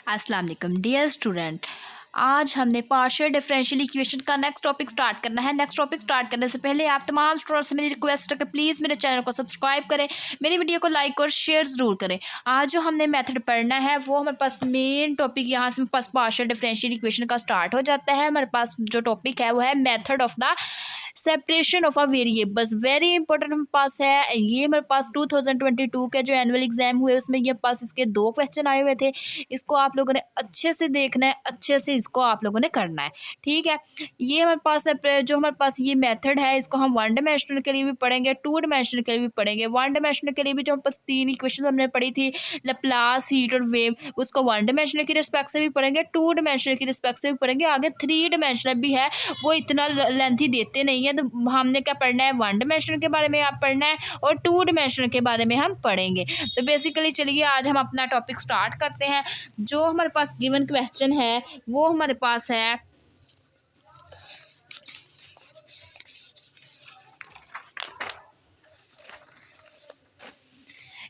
अस्सलाम वालेकुम dear student. आज हमने पार्शियल डिफरेंशियल इक्वेशन का नेक्स्ट टॉपिक स्टार्ट करना है। नेक्स्ट टॉपिक स्टार्ट करने से पहले आप तमाम स्टूडेंट्स से मेरी रिक्वेस्ट है कि प्लीज़ मेरे चैनल को सब्सक्राइब करें, मेरी वीडियो को लाइक और शेयर ज़रूर करें। आज जो हमने मेथड पढ़ना है वो हमारे पास मेन टॉपिक यहाँ से हमारे पास पार्शियल डिफरेंशियल इक्वेशन का स्टार्ट हो जाता है। हमारे पास जो टॉपिक है वो है method of the separation of a variables. Very important हमारे पास है ये। हमारे पास 2022 के जो एनुअल एग्जाम हुए उसमें ये पास इसके 2 क्वेश्चन आए हुए थे। इसको आप लोगों ने अच्छे से देखना है, अच्छे से इसको आप लोगों ने करना है, ठीक है। ये हमारे पास जो हमारे पास ये मेथड है इसको हम 1 डायमेंशनल के लिए भी पढ़ेंगे, 2 डायमेंशनल के लिए भी पढ़ेंगे। 1 डायमेंशनल के लिए भी जो हमारे पास 3 इक्वेशन हमने पढ़ी थी, लैप्लास, हीट और वेव, उसको 1 डायमेंशनल की रिस्पेक्ट से भी पढ़ेंगे, 2 डायमेंशनल की रिस्पेक्ट से भी पढ़ेंगे। आगे 3 डायमेंशनल भी है, वो इतना लेंथी देते नहीं है, तो हमने क्या पढ़ना है 1 डायमेंशनल के बारे में आप पढ़ना है और 2 डायमेंशनल के बारे में हम पढ़ेंगे। तो बेसिकली चलिए आज हम अपना टॉपिक स्टार्ट करते हैं। जो हमारे पास गिवन क्वेश्चन है वो हमारे पास है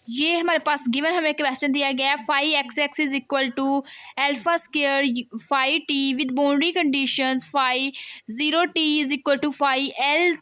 ये हमारे पास गिवन हमें क्वेश्चन दिया गया है 5x is equal to alpha square 5t with boundary conditions 0t is equal to 5l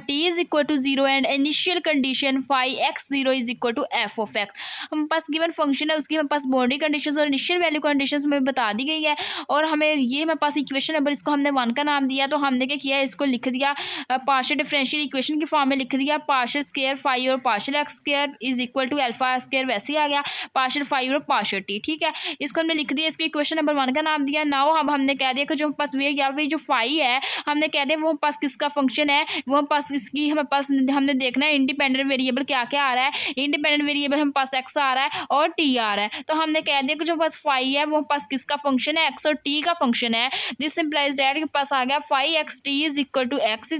T is equal to 0 and initial condition 5x0 is equal to f of x। हमारे पास given function है, उसकी हमारे पास boundary conditions और initial value conditions में बता दी गई है। और हमें ये हमारे पास इक्वेशन नंबर, इसको हमने 1 का नाम दिया, तो हमने क्या किया, इसको लिख दिया पार्शियल डिफरेंशियल इक्वेशन की फॉर्म में लिख दिया। पार्शियल स्क्वायर 5 और partial x square is equal to alpha square, वैसे ही आ गया पार्शियल 5 और पार्शियल t, ठीक है। इसको हमने लिख दिया, इसको इक्वेशन नंबर 1 का नाम दिया। नाउ अब हमने कह दिया कि जो पास वे या फिर जो 5 है हमने कह दिया वो पास किसका फंक्शन है, वो पास इसकी हमारे पास हमने देखना है इंडिपेंडेंट वेरिएबल क्या क्या आ रहा है। इंडिपेंडेंट वेरिएबल हमारे पास x आ रहा है और t आ रहा है, तो हमने कह दिया कि जो पास 5 है वो पास किसका फंक्शन है, x और t का फंक्शन है। दिस इंप्लाइज दैट के पास आ गया 5xt is equal to x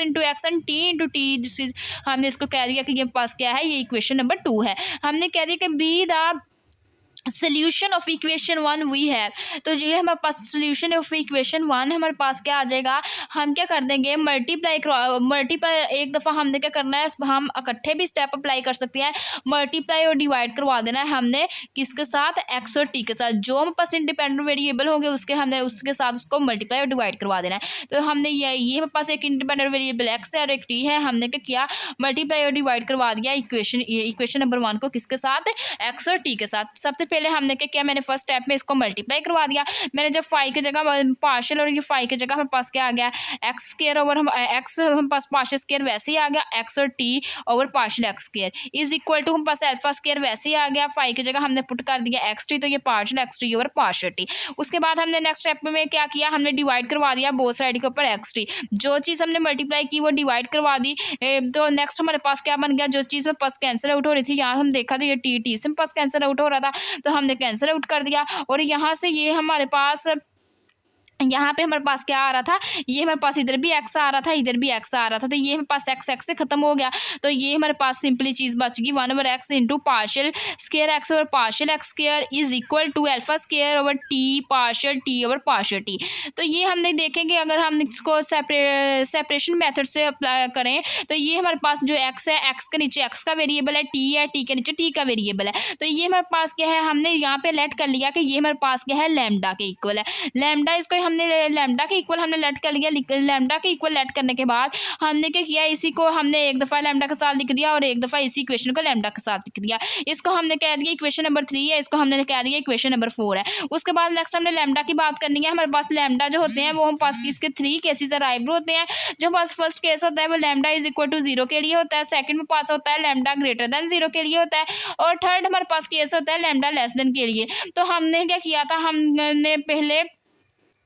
into X and t into T. This is हमने इसको कह दिया कि ये पास क्या है, ये इक्वेशन नंबर 2 है। हमने कह दिया कि be the solution of equation 1 V है, तो ये हमारे पास सोल्यूशन ऑफ इक्वेशन 1 हमारे पास क्या आ जाएगा, हम क्या कर देंगे मल्टीप्लाई एक दफ़ा हमने क्या करना है, हम इकट्ठे भी स्टेप अप्लाई कर सकते हैं। मल्टीप्लाई और डिवाइड करवा देना है हमने किसके साथ, x और t के साथ। जो हमारे पास इंडिपेंडेंट वेरिएबल होंगे उसके साथ उसको मल्टीप्लाई और डिवाइड करवा देना है। तो हमने ये हमारे पास एक इंडिपेंडेंट वेरिएबल x है और एक t है, हमने क्या किया मल्टीप्लाई और डिवाइड करवा दिया इक्वेशन नंबर 1 को किसके साथ, x और t के साथ। सबसे पहले हमने क्या किया, मैंने फर्स्ट स्टेप में इसको मल्टीप्लाई करवा दिया। मैंने जब 5 की जगह पार्शियल और ये 5 की जगह हमारे पास क्या आ गया, एक्स स्क्वायर ओवर एक्स हमारे पास पार्शियल स्क्वायर वैसे ही आ गया, एक्स और T over partial X square is equal to हमारे पास अल्फा स्क्वायर वैसे ही आ गया। 5 की जगह हमने पुट कर दिया एक्स टी, तो ये partial x T over partial T. उसके बाद हमने नेक्स्ट स्टेप में क्या किया, हमने डिवाइड करवा दिया बोथ साइड के ऊपर एक्स टी। जो चीज़ हमने मल्टीप्लाई की वो डिवाइड करवा दी। तो नेक्स्ट हमारे पास क्या बन गया, जो चीज़ में पास कैंसिल आउट हो रही थी, यहाँ हम देखा था ये टी से पास कैंसिल आउट हो रहा था, तो हमने कैंसिल आउट कर दिया। और यहाँ से ये हमारे पास यहाँ पे हमारे पास क्या आ रहा था, ये हमारे पास इधर भी x आ रहा था, इधर भी x आ रहा था, तो ये हमारे पास x से खत्म हो गया। तो ये हमारे पास सिंपली चीज़ बच गई 1/x into partial square x over partial x square is equal to alpha square over t partial t over partial t। तो ये हमने देखेंगे अगर हम इसको सेपरेशन मेथड से अप्लाई करें तो ये हमारे पास जो x है, x के नीचे x का वेरिएबल है, t है, t के नीचे t का वेरिएबल है। तो ये हमारे पास क्या है, हमने यहाँ पे लेट कर लिया कि ये हमारे पास क्या है, लैम्डा के इक्वल है। लैम्डा इसको हमने लैम्डा के इक्वल हमने लेट कर लिया। लैम्डा के इक्वल लेट करने के बाद हमने क्या किया, इसी को हमने एक दफ़ा लैम्डा के साथ लिख दिया और एक दफ़ा इसी इक्वेशन को लैम्डा के साथ लिख दिया। इसको हमने कह दिया इक्वेशन नंबर 3 है, इसको हमने कह दिया इक्वेशन नंबर 4 है। उसके बाद नेक्स्ट हमने लैम्डा की बात करनी है। हमारे पास लैम्डा जो होते हैं वो हम पास इसके 3 केसेस अराइव होते हैं। जो पास फर्स्ट केस होता है वो लैम्डा इज इक्वल टू 0 के लिए होता है, सेकंड में पास होता है लैम्डा ग्रेटर देन 0 के लिए होता है, और थर्ड हमारे पास केस होता है लैम्डा लेस देन के लिए। तो हमने क्या किया था, हमने पहले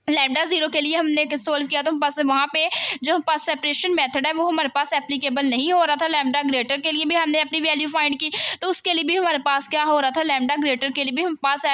लैम्डा 0 के लिए हमने सोल्व किया, तो पास वहाँ पे जो पास सेपरेशन मेथड है वो हमारे पास एप्लीकेबल नहीं हो रहा था। लैम्डा ग्रेटर के लिए भी हमने अपनी वैल्यू फाइंड की, तो उसके लिए भी हमारे पास क्या हो रहा था, लैम्डा ग्रेटर के लिए भी हमारे पास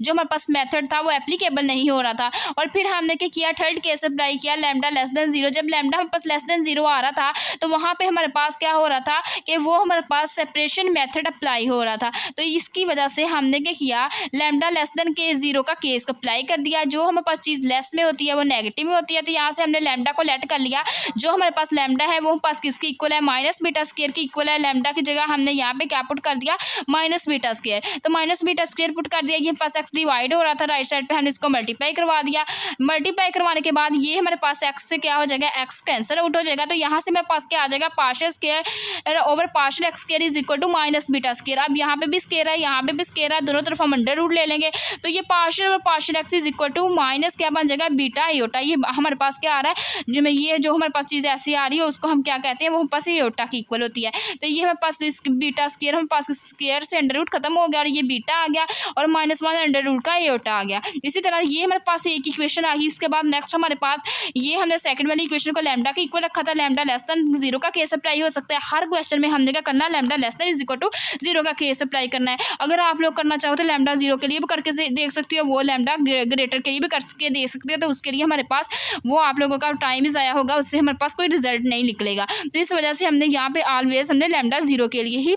जो हमारे पास मेथड था वो एप्लीकेबल नहीं हो रहा था। और फिर हमने क्या किया, थर्ड केस अप्लाई किया लैम्डा लेस देन 0। जब लैम्डा हमारे पास लेस देन 0 आ रहा था तो वहाँ पर हमारे पास क्या हो रहा था कि वो हमारे पास सेपरेशन मेथड अप्लाई हो रहा था। तो इसकी वजह से हमने क्या किया, लैम्डा लेस देन के 0 का केस अप्लाई कर दिया। जो हमारे पास चीज़ लेस प्लस में होती है वो नेगेटिव में होती है। तो यहाँ से हमने लैम्डा को लेट कर लिया, जो हमारे पास लैम्डा है वो हमारे पास किसकी इक्वल है, माइनस बीटा स्क्वायर की इक्वल है। लैम्डा की जगह हमने यहाँ पे क्या पुट कर दिया, माइनस बीटा स्क्वायर, तो माइनस बीटा स्क्वायर पुट कर दिया। ये पास एक्स डिवाइड हो रहा था, राइट साइड पे हमने इसको मल्टीप्लाई करवा दिया। मल्टीप्लाई करवाने के बाद ये हमारे पास एक्स से क्या हो जाएगा, एक्स कैंसिल आउट हो जाएगा। तो यहाँ से मेरे पास क्या आ जाएगा, partial square over partial X square is equal to minus beta square. अब यहाँ पे भी स्क्वायर है, यहाँ पे भी स्क्वायर है, दोनों तरफ हम अंडर रूट ले लेंगे। तो ये पार्शियल और partial X is equal to minus क्या बन जाएगा, बीटा आयोटा। ये हमारे पास क्या आ रहा है, ये जो हमारे पास चीज़ ऐसी आ रही है उसको हम क्या कहते हैं, वो हमारे पास आयोटा की इक्वल होती है। तो ये हमारे पास बीटा स्क्वायर, हमारे पास स्क्वायर से अंडर रूट खत्म हो गया और ये बीटा आ गया और -1 अंडर रूट का आयोटा आ गया। इसी तरह ये हमारे पास एक इक्वेशन आ गई। उसके बाद नेक्स्ट हमारे पास ये हमने सेकंड वाली इक्वेशन को लैम्डा के इक्वल रखा था। लैम्डा लेस देन 0 का केस अप्लाई हो सकता है हर क्वेश्चन में। हमने क्या करना है, lambda less than is equal to 0 का केस अप्लाई करना है। अगर आप लोग करना चाहो तो लैम्डा 0 के लिए भी करके देख सकती हो, वो लैम्डा ग्रेटर के लिए भी करके देख सकते हो। तो उसके लिए हमारे पास वो आप लोगों का टाइम ही ज़ाया होगा, उससे हमारे पास कोई रिजल्ट नहीं निकलेगा। तो इस वजह से हमने यहाँ पे ऑलवेज हमने लैम्डा 0 के लिए ही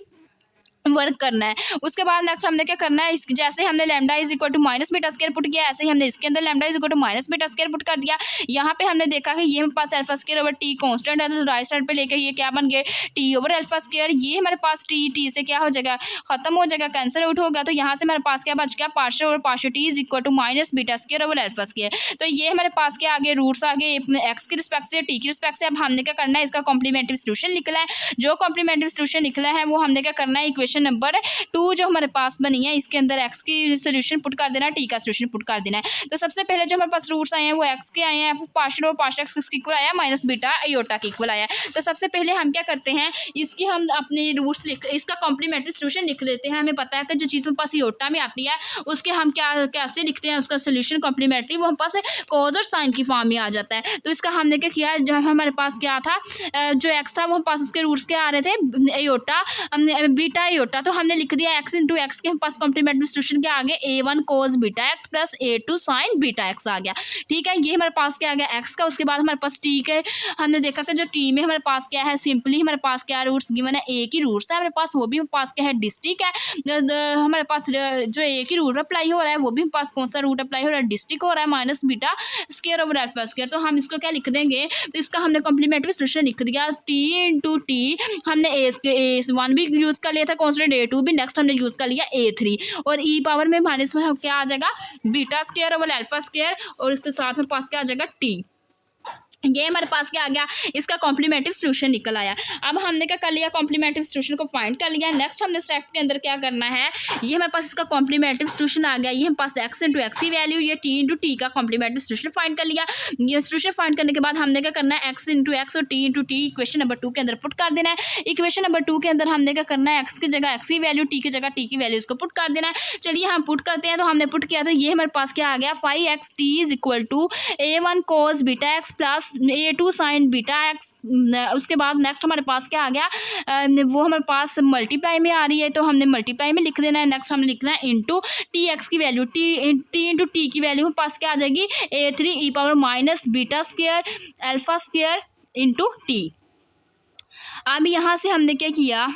वर्क करना है। उसके बाद नेक्स्ट हमने क्या करना है, जैसे हमने lambda is equal to minus beta square put किया, ऐसे ही हमने इसके अंदर lambda is equal to minus beta square put कर दिया। यहाँ पे हमने देखा कि ये हमारे पास alpha square over T constant है, तो राइट साइड पे लेकर ये क्या बन गए, टी ओवर अल्फा स्क्वायर। ये हमारे पास टी से क्या हो जाएगा, खत्म हो जाएगा, कैंसिल आउट होगा। तो यहाँ से हमारे पास क्या बच गया, partial over partial T is equal to minus beta square over alpha square. तो ये हमारे पास क्या आगे रूट्स आगे एक्स की रिस्पेक्ट से, टी की रिस्पेक्ट से। अब हमने क्या करना है, इसका कॉम्प्लीमेंट्री सॉल्यूशन निकला है। जो कॉम्प्लीमेंट्री सॉल्यूशन निकला है वो हमने क्या करना है, इक्वेशन नंबर 2 जो हमारे पास बनी है इसके अंदर एक्स की सोल्यूशन पुट कर देना है, टी का सोल्यूशन पुट कर देना है। तो सबसे पहले जो हमारे पास रूट्स आए हैं वो एक्स के आए हैं, पार्शियल और पार्शियल एक्स किसके इक्वल आया, माइनस बीटा आयोटा के इक्वल आया। तो सबसे पहले हम क्या करते हैं, इसकी हम अपने रूट्स इसका कॉम्प्लीमेंट्री सोल्यूशन लिख लेते हैं। हमें पता है कि जो चीज़ हमारे पास आयोटा में आती है उसके हम क्या कैसे लिखते हैं, उसका सोल्यूशन कॉम्प्लीमेंट्री, वो हमारे पास कॉज और साइन की फॉर्म में आ जाता है। तो इसका हमने क्या किया, जो हमारे पास क्या था, जो एक्स था वो पास उसके रूट्स क्या आ रहे थे, आयोटा बीटा आयोटा। तो हमने लिख दिया एक्स इंटू एक्स के पास कॉम्प्लीमेंट्री सॉल्यूशन क्या आ गया, a1 cos beta x plus a2 sine beta x आ गया। ठीक है, ये हमारे पास क्या आ गया एक्स का। उसके बाद हमारे पास टी के हमने देखा कि जो टी में हमारे पास क्या है, सिंपली हमारे पास क्या रूट्स गिवन है, ए की रूट्स है हमारे पास, वो भी हमारे पास क्या है, डिस्ट्रिक्ट है। हमारे पास जो ए की रूट अप्लाई हो रहा है वो भी हमारे पास कौन सा रूट अप्लाई हो रहा है, डिस्ट्रिक्ट हो रहा है, minus beta square over alpha square. तो हम इसको क्या लिख देंगे, तो इसका हमने कॉम्प्लीमेंट्री सॉल्यूशन लिख दिया, टी इंटू टी। हमने a1 भी यूज़ कर लिया था कॉन्स्टेंट, a2 भी नेक्स्ट हमने यूज़ कर लिया a3, और ई पावर में माइनस में क्या आ जाएगा, beta square over alpha square, और इसके साथ में पास क्या आ जाएगा, टी। ये हमारे पास क्या आ गया, इसका कॉम्प्लीमेंट्री सॉल्यूशन निकल आया। अब हमने क्या कर लिया, कॉम्प्लीमेंट्री सॉल्यूशन को फाइंड कर लिया। नेक्स्ट हमने स्टेप के अंदर क्या करना है, ये हमारे पास इसका कॉम्प्लीमेंट्री सॉल्यूशन आ गया। ये हमारे पास एक्स इंटू एक्स की वैल्यू, ये टी इंटू टी का कॉम्प्लीमेंट्री सॉल्यूशन फाइंड कर लिया। ये सॉल्यूशन फाइंड करने के बाद हमने क्या करना है, एक्स इंटू एक्स और T into T equation number 2 के अंदर पुट कर देना है। इक्वेशन नंबर 2 के अंदर हमने क्या करना है, एक्स की जगह एक्स की वैल्यू, टी की जगह टी की वैल्यू इसको पुट कर देना है। चलिए हम पुट करते हैं। तो हमने पुट किया, तो ये हमारे पास क्या आ गया, 5x t is equal to a1 cos beta x plus a2 sine beta X. उसके बाद नेक्स्ट हमारे पास क्या आ गया, वो हमारे पास मल्टीप्लाई में आ रही है तो हमने मल्टीप्लाई में लिख देना है। नेक्स्ट हमने लिखना है इंटू टी एक्स की वैल्यू, टी इंटू टी की वैल्यू हमारे पास क्या आ जाएगी, a3 e power minus beta square alpha square into T. अब यहाँ से हमने क्या किया,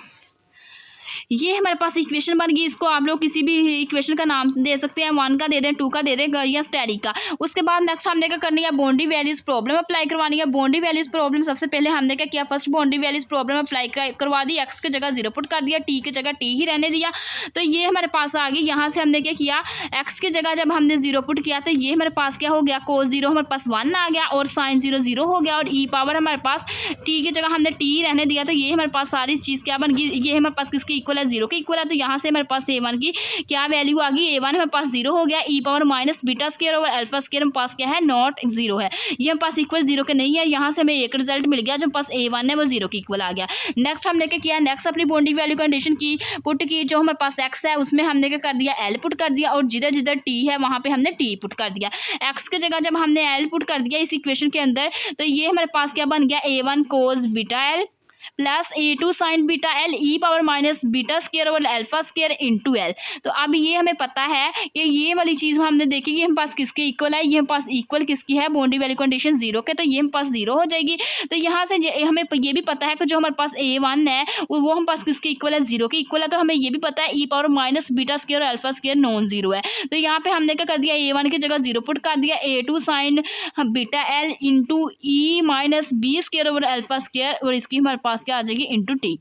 ये हमारे पास इक्वेशन बन गई। इसको आप लोग किसी भी इक्वेशन का नाम दे सकते हैं, 1 का दे दें, 2 का दे दें, या स्टेरिक का। उसके बाद नेक्स्ट हमने क्या करनी है, बाउंड्री वैल्यूज प्रॉब्लम अप्लाई करवानी है। बाउंड्री वैल्यूज प्रॉब्लम सबसे पहले हमने क्या किया, first boundary values problem apply करवा दी, एक्स की जगह 0 पुट कर दिया, टी की जगह टी ही रहने दिया। तो ये हमारे पास आ गई। यहाँ से हमने क्या किया, एक्स की जगह जब हमने 0 पुट किया तो ये हमारे पास क्या हो गया, कोस 0 हमारे पास 1 आ गया और साइन 0 0 हो गया, और ई पावर हमारे पास टी की जगह हमने टी रहने दिया। तो ये हमारे पास सारी चीज़ क्या बन गई, ये हमारे पास किसकी इक्वल है, 0 के इक्वल है। तो यहाँ से हमारे पास a1 की क्या वैल्यू आ गई, a1 हमारे पास 0 हो गया, e power minus beta square over alpha square हमारे पास क्या है, नॉट 0 है। ये हमारे पास इक्वल 0 के नहीं है। यहाँ से हमें एक रिजल्ट मिल गया, जो पास a1 है वो 0 के इक्वल आ गया। नेक्स्ट हमने क्या किया, नेक्स्ट अपनी बाउंड्री वैल्यू कंडीशन की पुट की, जो हमारे पास x है उसमें हमने क्या कर दिया, l पुट कर दिया, और जिधर जिधर t है वहाँ पे हमने t पुट कर दिया। x की जगह जब हमने l पुट कर दिया इस इक्वेशन के अंदर, तो ये हमारे पास क्या बन गया, a1 cos beta l plus A2 sine beta L e power minus beta square over alpha square into L. तो अब ये हमें पता है कि ये वाली चीज़ हमने देखी कि हम पास किसके इक्वल है, ये हम पास इक्वल किसकी है, बाउंड्री वैल्यू कंडीशन जीरो के, तो ये हम पास जीरो हो जाएगी। तो यहाँ से हमें ये भी पता है कि जो हमारे पास A1 है वो हम पास किसके इक्वल है, जीरो के इक्वल है। तो हमें ये भी पता है ई पावर माइनस बीटा स्केयर और अल्फा स्केयर नॉन जीरो है। तो यहाँ पे हमने क्या कर दिया, A1 की जगह जीरो पुट कर दिया, A2 sine beta L into e minus B square over alpha square, और इसकी हमारे पास क्या आ जाएगी इंटू टी।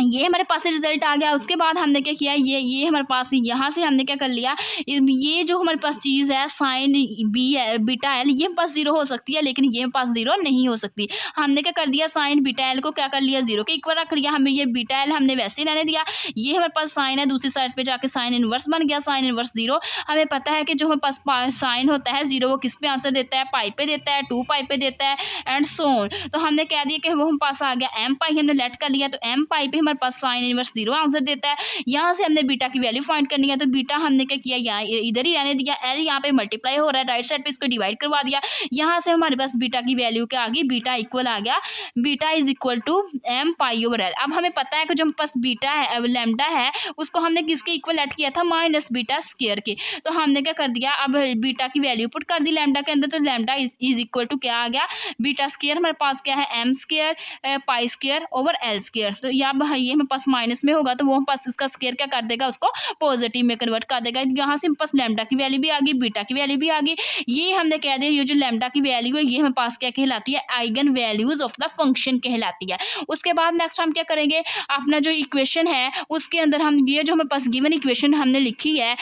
ये हमारे पास रिजल्ट आ गया। उसके बाद हमने क्या किया, ये हमारे पास यहाँ से हमने क्या कर लिया, ये जो हमारे पास चीज़ है साइन बी बीटा एल, ये हमारे पास जीरो हो सकती है लेकिन ये हमारे पास जीरो नहीं हो सकती। हमने क्या कर दिया, साइन बीटा एल को क्या कर लिया, जीरो के इक्वल रख लिया। हमें ये बीटा एल हमने वैसे ही रहने दिया। ये हमारे पास साइन है, दूसरी साइड पे जाके साइन इनवर्स बन गया, साइन इनवर्स जीरो। हमें पता है कि जो हमारे पास साइन होता है जीरो वो किस पे आंसर देता है, पाई पे देता है, 2 पाई पे देता है एंड सो ऑन। तो हमने कह दिया कि वो हम पास आ गया एम पाई, हमने लेट कर लिया, तो एम पाई पे हमारे पास साइन इनवर्स जीरो आंसर देता है। यहाँ से हमने बीटा की वैल्यू फाइंड करनी है, तो बीटा हमने क्या किया, यहाँ इधर ही रहने दिया, एल यहाँ पे मल्टीप्लाई हो रहा है, राइट साइड पे इसको डिवाइड करवा दिया। यहाँ से हमारे पास बीटा की वैल्यू क्या आ गई, बीटा इक्वल आ गया, beta is equal to M pi over L. अब हमें पता है कि जो हमारे पास बीटा है लैम्डा है उसको हमने किसके इक्वल ऐड किया था, माइनस बीटा स्केयर के। तो हमने क्या कर दिया, अब बीटा की वैल्यू पुट कर दी लैम्डा के अंदर, तो लैम्डा इज इक्वल टू क्या आ गया, बीटा स्केयर हमारे पास क्या है, M square pi square over L square. तो ये हमारे पास माइनस में होगा तो वो हम पास इसका स्केयर क्या कर देगा, उसको पॉजिटिव में कन्वर्ट कर देगा। यहाँ से हम पास लैम्डा की वैल्यू भी आ गई, बीटा की वैल्यू भी आ गई। ये हमने कह दिया, ये जो लैम्डा की वैल्यू है ये हमारे पास क्या कहलाती है, eigen values of the function कहलाती है। उसके बाद नेक्स्ट हम क्या करेंगे, अपना जो इक्वेशन है उसके अंदर हम ये जो हमारे पास गिवन इक्वेशन हमने लिखी है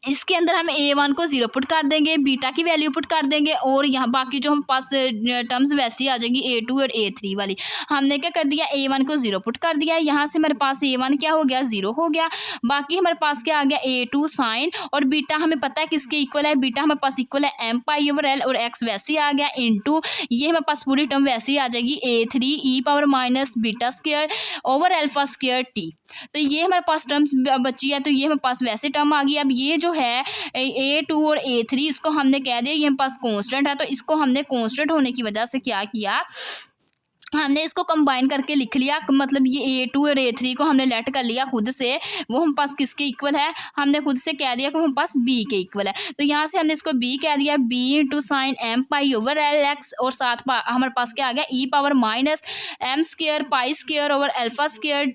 इसके अंदर हम A1 को जीरो पुट कर देंगे, बीटा की वैल्यू पुट कर देंगे, और यहाँ बाकी जो हम पास टर्म्स वैसी आ जाएंगी A2 और A3 वाली। हमने क्या कर दिया, A1 को जीरो पुट कर दिया, यहाँ से हमारे पास A1 क्या हो गया, जीरो हो गया। बाकी हमारे पास क्या आ गया, A2 साइन, और बीटा हमें पता है किसके इक्वल है, बीटा हमारे पास इक्वल है एम पाई ओवर एल, और एक्स वैसे आ गया इंटू ये हमारे पास पूरी टर्म वैसे आ जाएगी A3 e power minus beta square over alpha square T. तो ये हमारे पास टर्म्स बची है, तो ये हमारे पास वैसे टर्म आ गई। अब ये जो है A2 और A3 इसको हमने कह दिया ये हमारे पास कांस्टेंट है, तो इसको हमने कांस्टेंट होने की वजह से क्या किया, हमने इसको कंबाइन करके लिख लिया, मतलब ये A2 और A3 को हमने लेट कर लिया खुद से, वो हम पास किसके इक्वल है, हमने खुद से कह दिया कि हम पास B के इक्वल है। तो यहाँ से हमने इसको B कह दिया, B into sine M pi over L x, और साथ हमारे पास क्या आ गया, e power minus M square pi square over alpha square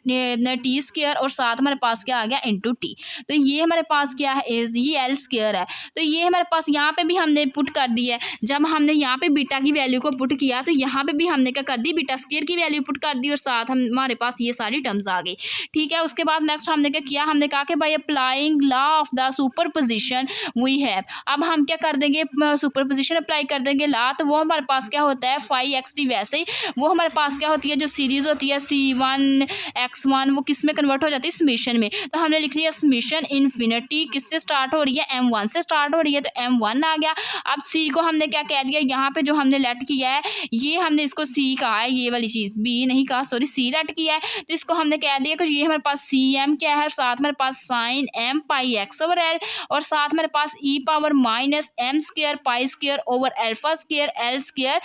T square, और साथ हमारे पास क्या आ गया इंटू टी। तो ये हमारे पास क्या है, ये एल स्केयर है। तो ये हमारे पास यहाँ पे भी हमने पुट कर दी है। जब हमने यहाँ पे बीटा की वैल्यू को पुट किया तो यहाँ पे भी हमने क्या कर दी, बीटा स्केयर की वैल्यू पुट कर दी, और साथ हमारे पास ये सारी टर्म्स आ गई। ठीक है, उसके बाद नेक्स्ट हमने क्या किया, हमने कहा कि भाई applying law of the superposition we have. अब हम क्या कर देंगे, सुपरपोजिशन अप्लाई कर देंगे लॉ, तो वो हमारे पास क्या होता है, 5xt। वैसे ही वो हमारे पास क्या होती है, जो सीरीज होती है C1 x1 वो किस में कन्वर्ट हो जाती है, समेशन में। तो हमने लिख लिया समेशन इन्फिनिटी किससे स्टार्ट हो रही है, M1 से स्टार्ट हो रही है, तो M1 आ गया। अब C को हमने क्या कह दिया, यहाँ पे जो हमने लेट किया है ये हमने इसको C कहा है, ये वाली चीज़ B नहीं कहा, सॉरी C लेट किया है, तो इसको हमने कह दिया कि ये हमारे पास CM क्या है, साथ हमारे पास sine M pi x over L, और साथ हमारे पास e power minus M square pi square over alpha square L square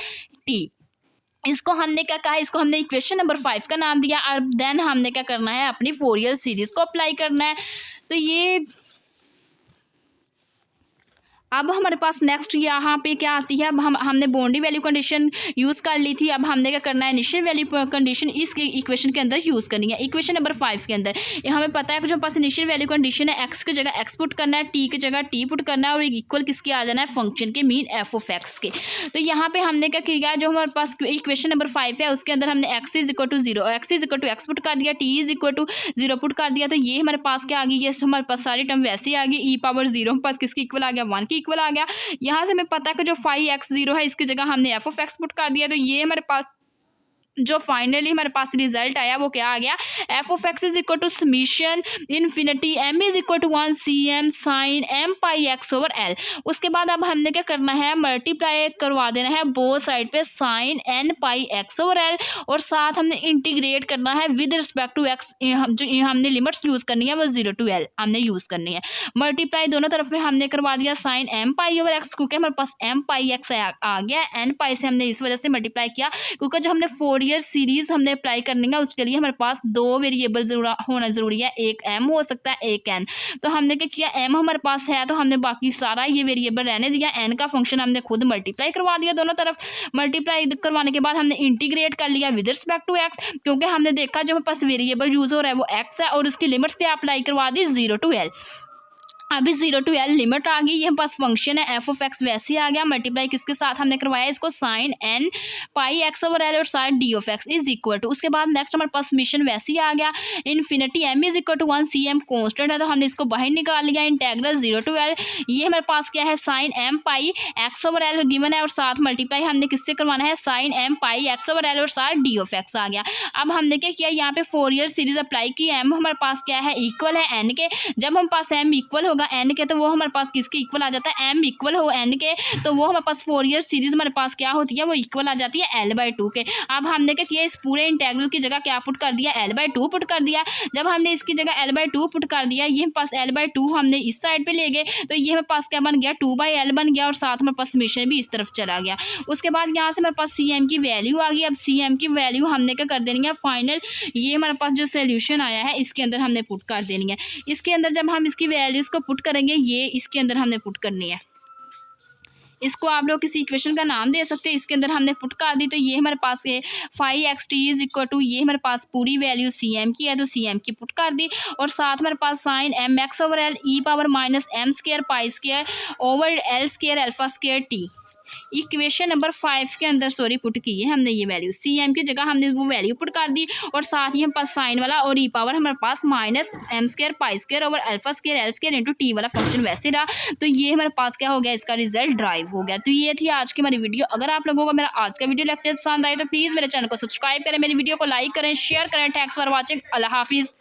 T. इसको हमने क्या कहा, इसको हमने इक्वेशन नंबर 5 का नाम दिया। अब देन हमने क्या करना है, अपनी फोरियर सीरीज को अप्लाई करना है। तो ये अब हमारे पास नेक्स्ट यहाँ पे क्या आती है, अब हमने बाउंड्री वैल्यू कंडीशन यूज़ कर ली थी। अब हमने क्या करना है, इनिशियल वैल्यू कंडीशन इस इक्वेशन के अंदर यूज़ करनी है। इक्वेशन नंबर 5 के अंदर हमें पता है कि जो पास इनिशियल वैल्यू कंडीशन है, एक्स की जगह एक्स पुट करना है, टी की जगह टी पुट करना है, और इक्वल किसके आ जाना है, फंक्शन के मीन एफ ऑफ एक्स के। तो यहाँ पे हमने क्या किया, जो हमारे पास इक्वेशन नंबर 5 है उसके अंदर हमने X is equal to 0, X is equal to X put कर दिया, T is equal to 0 put कर दिया। तो ये हमारे पास क्या आ गई, ये हमारे पास सारी टर्म वैसे ही आ गई, ई पावर 0 हमारे पास किसकी इक्वल आ गया, 1 की इक्वल आ गया। यहाँ से हमें पता है कि जो 5x0 है इसकी जगह हमने एफ ऑफ एक्स पुट कर दिया। तो ये हमारे पास जो फाइनली हमारे पास रिजल्ट आया वो क्या आ गया, F of X is equal to summation infinity M is equal to 1 CM sine M pi x over L. उसके बाद अब हमने क्या करना है, मल्टीप्लाई करवा देना है बोथ साइड पे साइन एन पाई एक्स ओवर एल, और साथ हमने इंटीग्रेट करना है विद रिस्पेक्ट टू एक्स। जो हमने लिमिट्स यूज़ करनी है वो 0 to L हमने यूज़ करनी है। मल्टीप्लाई दोनों तरफ में हमने करवा दिया sine M pi over X, क्योंकि हमारे पास एम पाई एक्स आ गया, एन पाई से हमने इस वजह से मल्टीप्लाई किया क्योंकि जो हमने फोरियर फोरियर सीरीज हमने अप्लाई करनी है, उसके लिए हमारे पास दो वेरिएबल होना ज़रूरी है, एक m हो सकता है एक n। तो हमने क्या किया, m हमारे पास है तो हमने बाकी सारा ये वेरिएबल रहने दिया, n का फंक्शन हमने खुद मल्टीप्लाई करवा दिया, दोनों तरफ मल्टीप्लाई करवाने के बाद हमने इंटीग्रेट कर लिया विद रिस्पेक्ट टू x, क्योंकि हमने देखा जो हमारे पास वेरिएबल यूज़ हो रहा है वो x है और उसकी लिमिट्स क्या अप्लाई करवा दी 0 to l। अभी 0 to l लिमिट आ गई, ये हमारे पास फंक्शन है f ऑफ x वैसे आ गया, मल्टीप्लाई किसके साथ हमने करवाया इसको, sine n pi x over l और sine d of x is equal to, उसके बाद नेक्स्ट हमारे पास समीशन वैसे ही आ गया, infinity m is equal to 1, C m constant है तो हमने इसको बाहर निकाल लिया, इंटेग्रल 0 to l, ये हमारे पास क्या है साइन m पाई x ओवर l गिवन है और साथ मल्टीप्लाई हमने किससे करवाना है, साइन m पाई x ओवर l और साथ d ऑफ x आ गया। अब हमने क्या किया, यहाँ पे फोरियर सीरीज अप्लाई की, m हमारे पास क्या है इक्वल है n के, जब हमारे पास m इक्वल होगा n के तो वो हमारे पास किसके इक्वल आ जाता है, m इक्वल हो n के, तो वो हमारे पास फोरियर सीरीज हमारे पास क्या होती है, वो इक्वल आ जाती है l/2 के। अब हमने क्या किया, इस पूरे इंटेग्रल की जगह क्या पुट कर दिया, l/2 पुट कर दिया। जब हमने इसकी जगह l/2 पुट कर दिया, ये हमारे पास l/2 हमने इस साइड पे ले गए तो ये हमारे पास क्या बन गया 2/l बन गया और साथ हमारे पास समीशन भी इस तरफ चला गया। उसके बाद यहाँ से हमारे पास सी एम की वैल्यू आ गई। अब सी एम की वैल्यू हमने क्या कर देनी है फाइनल, ये हमारे पास जो सोल्यूशन आया है इसके अंदर हमने पुट कर देनी है। इसके अंदर जब हम इसकी वैल्यूज़ को पुट करेंगे, ये इसके अंदर हमने पुट करनी है, इसको आप लोग किसी इक्वेशन का नाम दे सकते हैं, इसके अंदर हमने पुट कर दी तो ये हमारे पास है 5xt इज इक्वल टू, ये हमारे पास पूरी वैल्यू सी एम की है तो सी एम की पुट कर दी और साथ हमारे पास sine M x over L e power minus M square pi square over L square alpha square T, equation number 5 के अंदर पुट की है हमने ये वैल्यू, सी एम की जगह हमने वो वैल्यू पुट कर दी और साथ ही हमारे पास साइन वाला और ई पावर हमारे पास minus M square pi square over alpha square L square into T वाला फंक्शन वैसे रहा। तो ये हमारे पास क्या हो गया, इसका रिजल्ट ड्राइव हो गया। तो ये थी आज की हमारी वीडियो। अगर आप लोगों को मेरा आज का वीडियो लेक्चर पसंद आए तो प्लीज़ मेरे चैनल को सब्सक्राइब करें, मेरी वीडियो को लाइक करें, शेयर करें। Thanks for watching. अल्लाह हाफिज़।